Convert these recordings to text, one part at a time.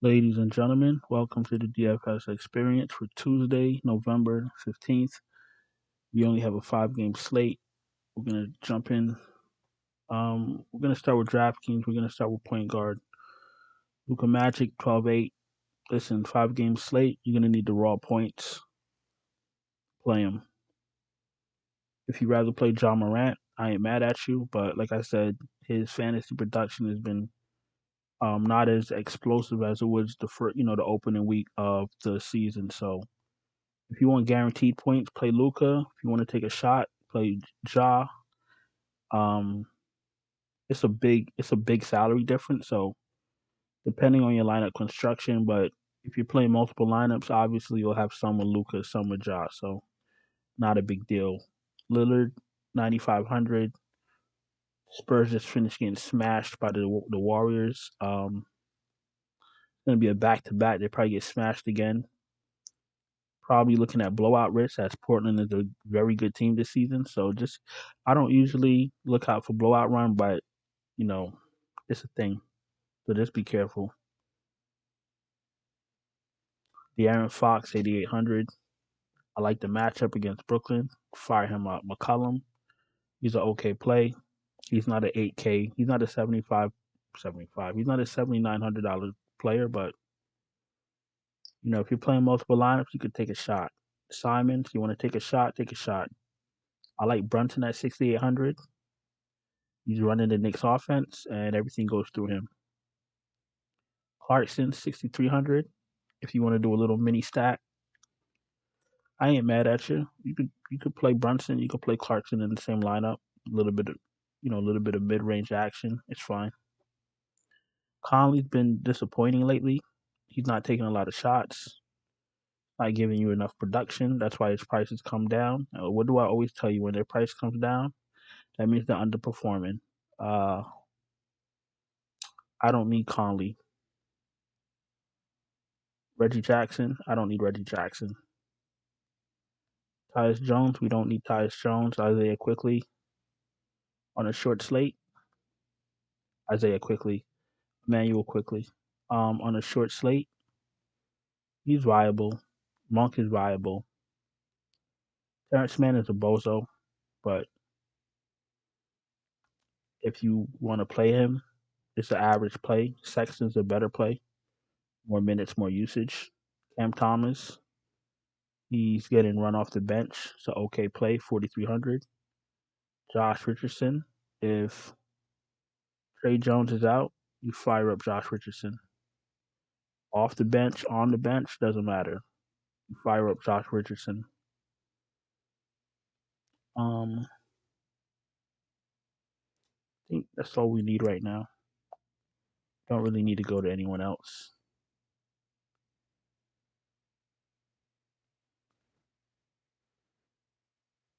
Ladies and gentlemen, welcome to the DFS experience for Tuesday, November 15th. We only have a 5 game slate. We're going to jump in. We're going to start with DraftKings. We're going to start with point guard. Luka Magic, 12-8. Listen, 5 game slate. You're going to need the raw points. Play him. If you rather play John Morant, I ain't mad at you. But like I said, his fantasy production has been not as explosive as it was the opening week of the season. So if you want guaranteed points, play Luca. If you want to take a shot, play Ja. Um, it's a big salary difference. So depending on your lineup construction, but if you're playing multiple lineups, obviously you'll have some with Luca, some with Ja. So not a big deal. Lillard, 9,500. Spurs just finished getting smashed by the Warriors. It's gonna be a back to back. They probably get smashed again. Probably looking at blowout risk as Portland is a very good team this season. So just I don't usually look out for blowout run, but you know, it's a thing. So just be careful. De'Aaron Fox, 8,800. I like the matchup against Brooklyn. Fire him up. McCollum, he's an okay play. He's not an 8K. He's not a 75. He's not a $7,900 player, but if you're playing multiple lineups, you could take a shot. Simons, you want to take a shot, take a shot. I like Brunson at 6,800. He's running the Knicks offense, and everything goes through him. Clarkson, 6,300. If you want to do a little mini stack, I ain't mad at you. You could play Brunson, you could play Clarkson in the same lineup. A little bit of mid range action. It's fine. Conley's been disappointing lately. He's not taking a lot of shots, not giving you enough production. That's why his prices come down. What do I always tell you? When their price comes down, that means they're underperforming. Uh, I don't need Conley. Reggie Jackson, I don't need Reggie Jackson. Tyus Jones, we don't need Tyus Jones. Isaiah Quickly on a short slate. Isaiah Quickly, Emmanuel Quickly. On a short slate, he's viable. Monk is viable. Terrence Mann is a bozo, but if you want to play him, it's an average play. Sexton's a better play. More minutes, more usage. Cam Thomas, he's getting run off the bench. So okay play, 4,300. Josh Richardson, if Trey Jones is out, you fire up Josh Richardson. Off the bench, on the bench, doesn't matter. You fire up Josh Richardson. I think that's all we need right now. Don't really need to go to anyone else.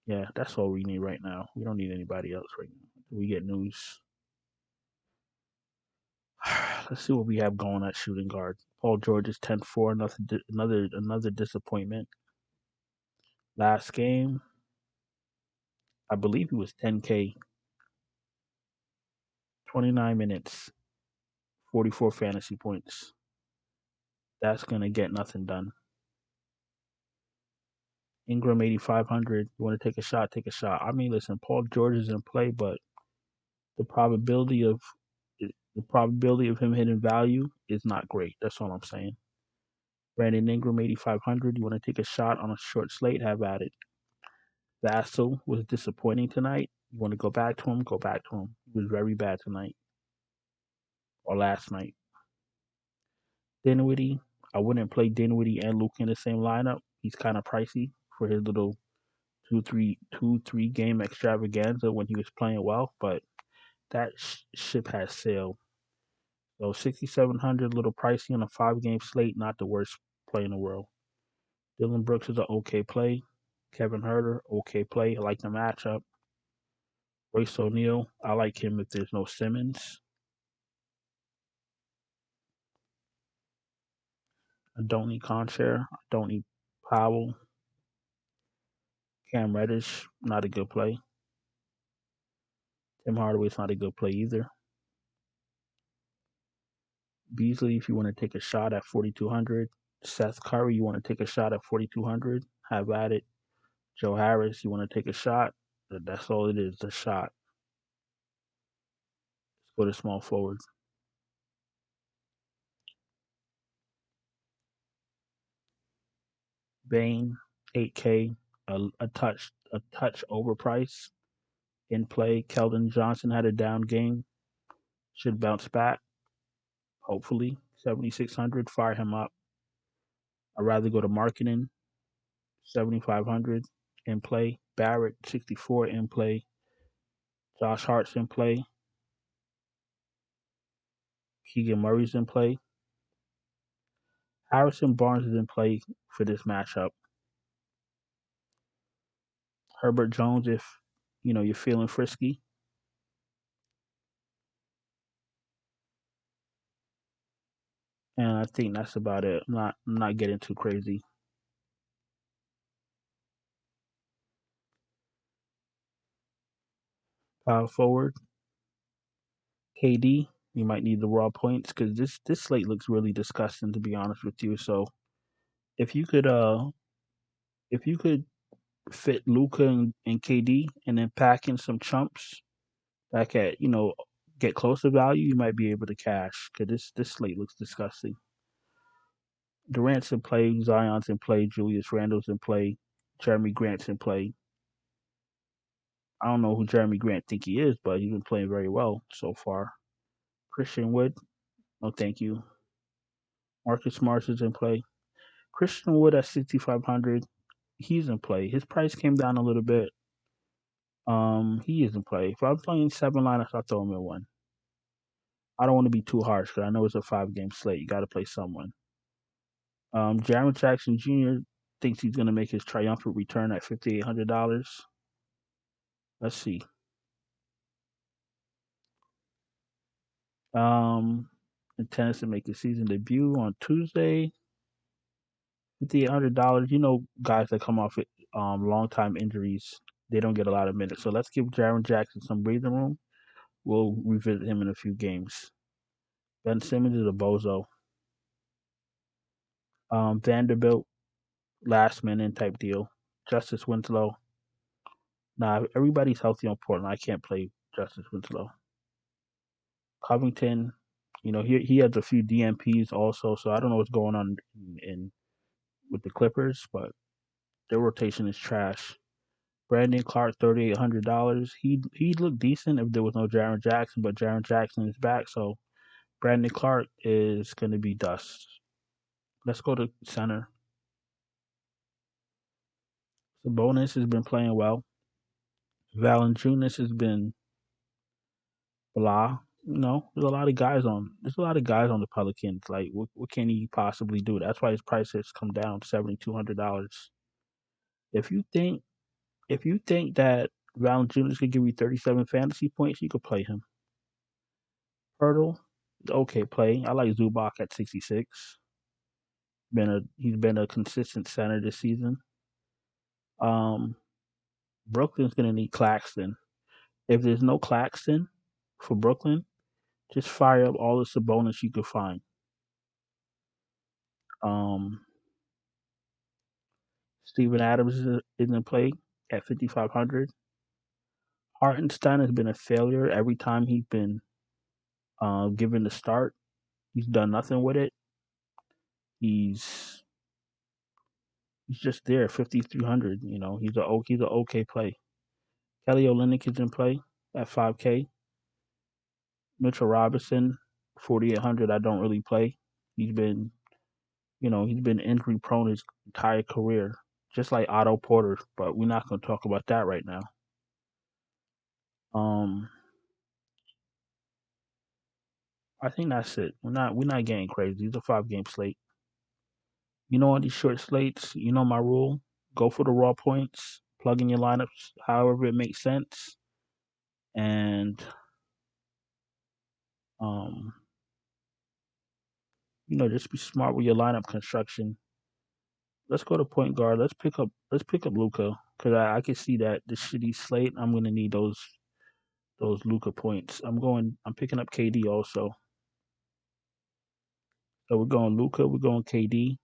Yeah, that's all we need right now. We don't need anybody else right now. We get news. Let's see what we have going at shooting guard. Paul George is 10-4. Another disappointment. Last game, I believe he was 10K. 29 minutes, 44 fantasy points. That's gonna get nothing done. Ingram 8,500. You want to take a shot? Take a shot. I mean, listen, Paul George is in play, but the probability of him hitting value is not great. That's all I'm saying. Brandon Ingram 8,500. You want to take a shot on a short slate? Have at it. Vassell was disappointing tonight. You want to go back to him? Go back to him. He was very bad tonight or last night. Dinwiddie. I wouldn't play Dinwiddie and Luke in the same lineup. He's kind of pricey for his little two, 3 game extravaganza when he was playing well, but that ship has sailed. So 6,700, little pricey on a 5 game slate, not the worst play in the world. Dylan Brooks is an okay play. Kevin Herter, okay play. I like the matchup. Royce O'Neal, I like him if there's no Simmons. I don't need Concher. I don't need Powell. Cam Reddish, not a good play. Tim Hardaway's not a good play either. Beasley, if you want to take a shot at 4,200. Seth Curry, you want to take a shot at 4,200. Have at it. Joe Harris, you want to take a shot. That's all it is, a shot. Let's go to small forward. Bain, 8K, a touch overpriced in play. Keldon Johnson had a down game. Should bounce back, hopefully. 7,600, fire him up. I'd rather go to marketing, 7,500 in play. Barrett, 64 in play. Josh Hart's in play. Keegan Murray's in play. Harrison Barnes is in play for this matchup. Herbert Jones, if you're feeling frisky. And I think that's about it. I'm not getting too crazy. Power forward, KD. You might need the raw points because this slate looks really disgusting, to be honest with you. So if you could if you could fit Luca and KD and then pack in some chumps that can get close to value, you might be able to cash because this slate looks disgusting. Durant's in play, Zion's in play, Julius Randle's in play, Jeremy Grant's in play. I don't know who Jeremy Grant think he is, but he's been playing very well so far. Christian Wood, no thank you. Marcus Smart is in play. Christian Wood at 6,500, he's in play. His price came down a little bit. He is in play. If I'm playing 7 lineups, I'll throw him in one. I don't want to be too harsh because I know it's a 5-game slate. You got to play someone. Jaron Jackson Jr. thinks he's going to make his triumphant return at $5,800. Let's see. Intends to make his season debut on Tuesday. $5,800. Guys that come off long time injuries, they don't get a lot of minutes. So let's give Jaron Jackson some breathing room. We'll revisit him in a few games. Ben Simmons is a bozo. Vanderbilt, last minute type deal. Justice Winslow. Nah, if everybody's healthy on Portland, I can't play Justice Winslow. Covington, he has a few DMPs also, so I don't know what's going on in with the Clippers, but their rotation is trash. Brandon Clark, $3,800. He'd look decent if there was no Jaron Jackson, but Jaron Jackson is back, so Brandon Clark is going to be dust. Let's go to center. Sabonis has been playing well. Valanciunas has been blah. There's a lot of guys on the Pelicans. Like, what can he possibly do? That's why his price has come down $7,200. If you think that Valanciunas could give you 37 fantasy points, you could play him. Hurdle, okay play. I like Zubac at 66. He's been a consistent center this season. Brooklyn's gonna need Claxton. If there's no Claxton for Brooklyn, just fire up all the Sabonis you could find. Steven Adams is in play at 5,500. Hartenstein has been a failure every time he's been given the start. He's done nothing with it. He's just there, 5,300. He's an okay play. Kelly Olynyk is in play at 5K. Mitchell Robinson, 4,800. I don't really play. He's been injury prone his entire career, just like Otto Porter. But we're not going to talk about that right now. I think that's it. We're not getting crazy. It's a 5-game slate. On these short slates, my rule: go for the raw points, plug in your lineups however it makes sense, and just be smart with your lineup construction. Let's go to point guard. Let's pick up Luca because I can see that the shitty slate. I'm gonna need those Luca points. I'm picking up KD also. So we're going Luka, we're going KD.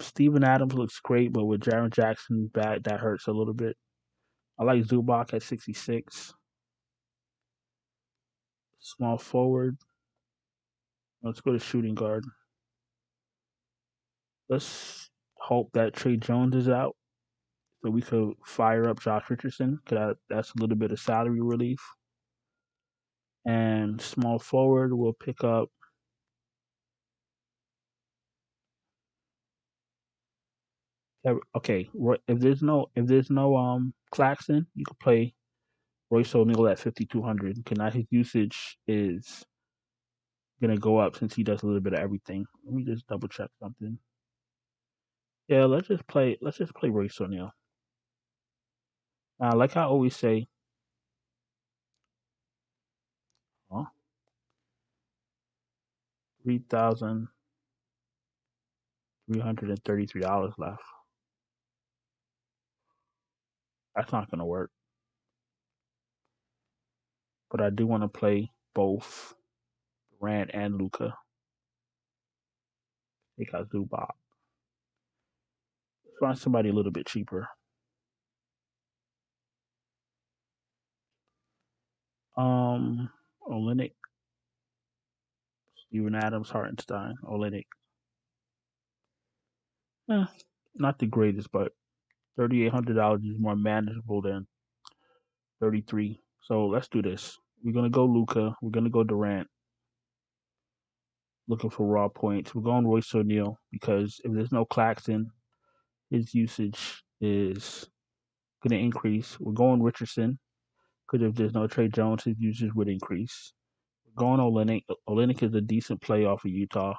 Steven Adams looks great, but with Jaren Jackson back, that hurts a little bit. I like Zubac at 66. Small forward. Let's go to shooting guard. Let's hope that Trey Jones is out so we could fire up Josh Richardson because that's a little bit of salary relief. And small forward, we'll pick up. Okay, if there's no Claxton, you could play Royce O'Neal at 5,200. Because now his usage is gonna go up since he does a little bit of everything. Let me just double check something. Yeah, let's just play Royce O'Neal. Like I always say, huh? $3,333 left. That's not gonna work. But I do want to play both Durant and Luca. Take out Zubac. Find somebody a little bit cheaper. Olenek, Steven Adams, Hartenstein, Olenek. Not the greatest, but $3,800 is more manageable than 33. So let's do this. We're gonna go Luca. We're gonna go Durant. Looking for raw points. We're going Royce O'Neal because if there's no Claxton, his usage is gonna increase. We're going Richardson because if there's no Trey Jones, his usage would increase. We're going Olenek. Olenek is a decent play off of Utah.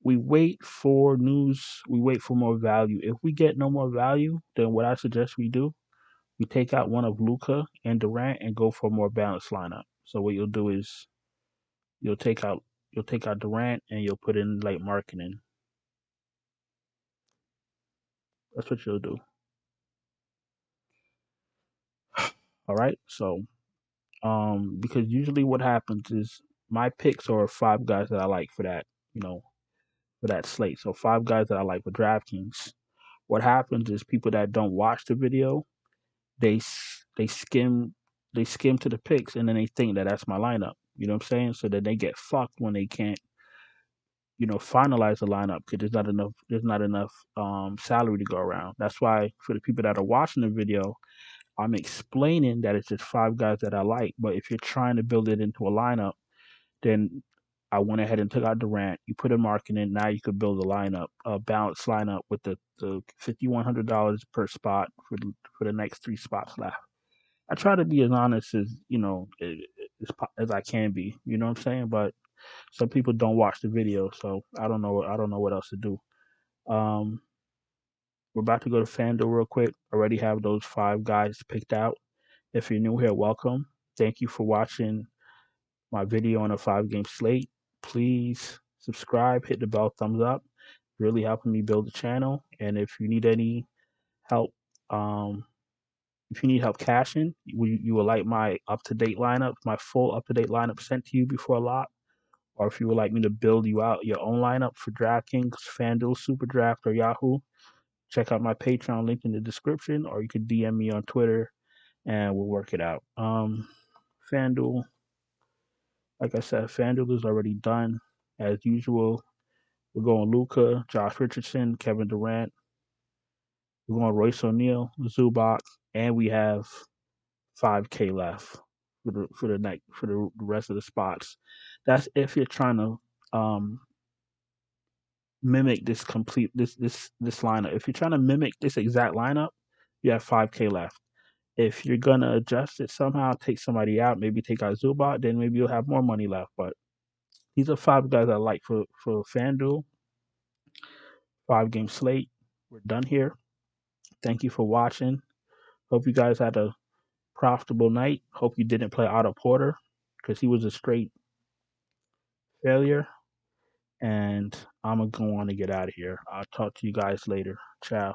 We wait for news. We wait for more value. If we get no more value, then what I suggest we do, we take out one of Luca and Durant and go for a more balanced lineup. So what you'll do is you'll take out Durant and you'll put in late marketing. That's what you'll do. All right. So because usually what happens is my picks are 5 guys that I like for that, for that slate. So 5 guys that I like for DraftKings. What happens is people that don't watch the video, they they skim to the picks and then they think that that's my lineup. You know what I'm saying? So that they get fucked when they can't, finalize the lineup because there's not enough salary to go around. That's why for the people that are watching the video, I'm explaining that it's just 5 guys that I like. But if you're trying to build it into a lineup, then I went ahead and took out Durant. You put in marketing. Now you could build a balanced lineup with the $5,100 per spot for the next 3 spots left. I try to be as honest as as I can be. You know what I'm saying? But some people don't watch the video, so I don't know. I don't know what else to do. Um, we're about to go to FanDuel real quick. Already have those 5 guys picked out. If you're new here, welcome. Thank you for watching my video on a 5-game slate. Please subscribe, hit the bell, thumbs up. Really helping me build the channel. And if you need any help, cashing, you would like my up-to-date lineup, my full up-to-date lineup sent to you before a lot, or if you would like me to build you out your own lineup for DraftKings, FanDuel, SuperDraft, or Yahoo, check out my Patreon link in the description, or you could DM me on Twitter, and we'll work it out. FanDuel, like I said, FanDuel is already done. As usual, we're going Luka, Josh Richardson, Kevin Durant. We're going Royce O'Neal, Zubac, and we have 5K left for the rest of the spots. That's if you're trying to mimic this lineup. If you're trying to mimic this exact lineup, you have 5K left. If you're gonna adjust it somehow, take somebody out, maybe take out Zubac, then maybe you'll have more money left. But these are 5 guys I like for FanDuel. 5-game slate. We're done here. Thank you for watching. Hope you guys had a profitable night. Hope you didn't play Otto Porter because he was a straight failure. And I'm going to go on and get out of here. I'll talk to you guys later. Ciao.